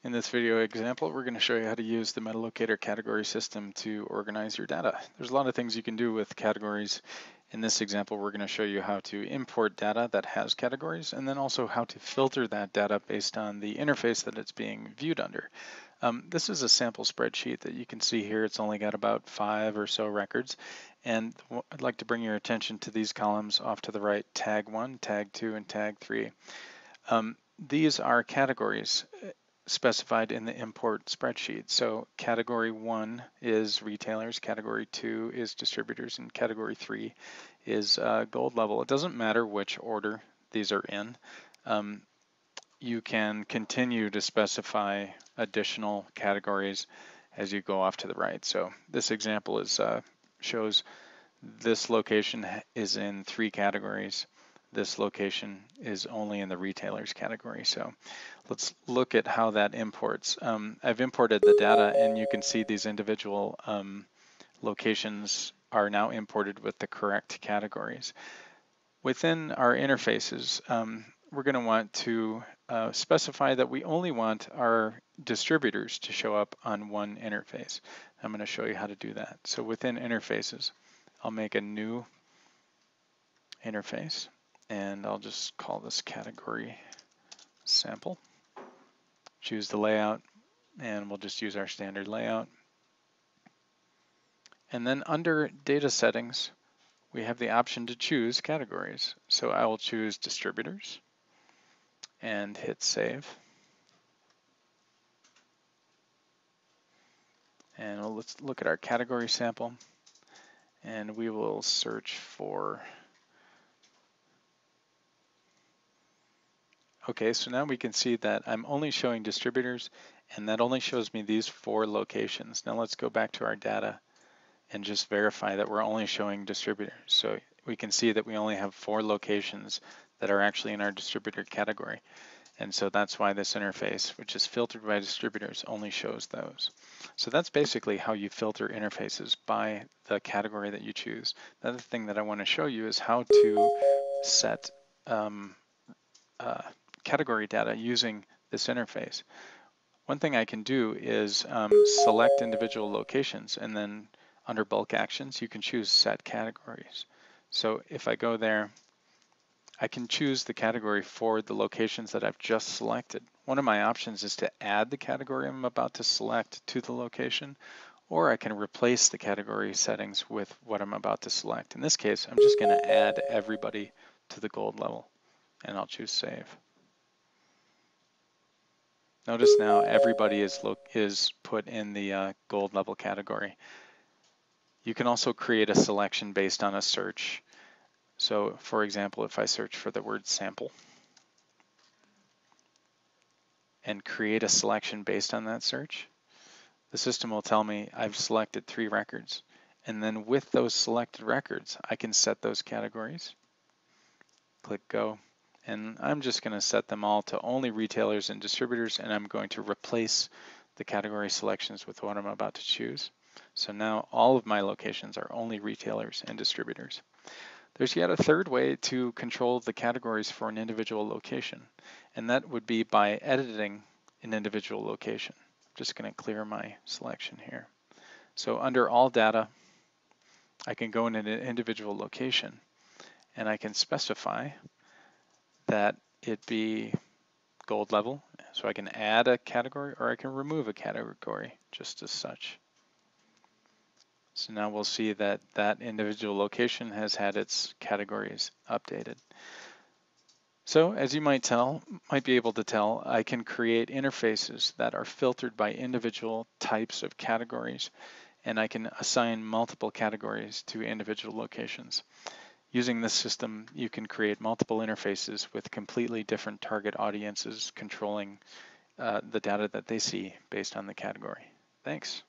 In this video example, we're going to show you how to use the MetaLocator category system to organize your data. There's a lot of things you can do with categories. In this example, we're going to show you how to import data that has categories, and then also how to filter that data based on the interface that it's being viewed under. This is a sample spreadsheet that you can see here. It's only got about 5 or so records. And I'd like to bring your attention to these columns off to the right, tag 1, tag 2, and tag 3. These are categories specified in the import spreadsheet. So category 1 is retailers, category 2 is distributors, and category 3 is gold level. It doesn't matter which order these are in. You can continue to specify additional categories as you go off to the right. So this example is shows this location is in 3 categories. This location is only in the retailers category. So let's look at how that imports. I've imported the data, and you can see these individual locations are now imported with the correct categories. Within our interfaces, we're going to want to specify that we only want our distributors to show up on one interface. I'm going to show you how to do that. So within interfaces, I'll make a new interface, and I'll just call this category sample. Choose the layout, and we'll just use our standard layout. And then under data settings, we have the option to choose categories. So I will choose distributors and hit save. And let's look at our category sample, and we will search for. Okay, so now we can see that I'm only showing distributors, and that only shows me these 4 locations. Now let's go back to our data and just verify that we're only showing distributors. So we can see that we only have 4 locations that are actually in our distributor category. And so that's why this interface, which is filtered by distributors, only shows those. So that's basically how you filter interfaces, by the category that you choose. The other thing that I want to show you is how to set category data using this interface. One thing I can do is select individual locations, and then under bulk actions, you can choose set categories. So if I go there, I can choose the category for the locations that I've just selected. One of my options is to add the category I'm about to select to the location, or I can replace the category settings with what I'm about to select. In this case, I'm just going to add everybody to the gold level, and I'll choose save. Notice now everybody is put in the gold level category. You can also create a selection based on a search. So for example, if I search for the word sample and create a selection based on that search, the system will tell me I've selected 3 records. And then with those selected records, I can set those categories. Click go. And I'm just going to set them all to only retailers and distributors, and I'm going to replace the category selections with what I'm about to choose. So now all of my locations are only retailers and distributors. There's yet a third way to control the categories for an individual location, and that would be by editing an individual location. I'm just going to clear my selection here. So under all data, I can go in an individual location, and I can specify that it be gold level. So I can add a category, or I can remove a category just as such. So now we'll see that that individual location has had its categories updated. So as you might be able to tell, I can create interfaces that are filtered by individual types of categories, and I can assign multiple categories to individual locations. Using this system, you can create multiple interfaces with completely different target audiences controlling the data that they see based on the category. Thanks.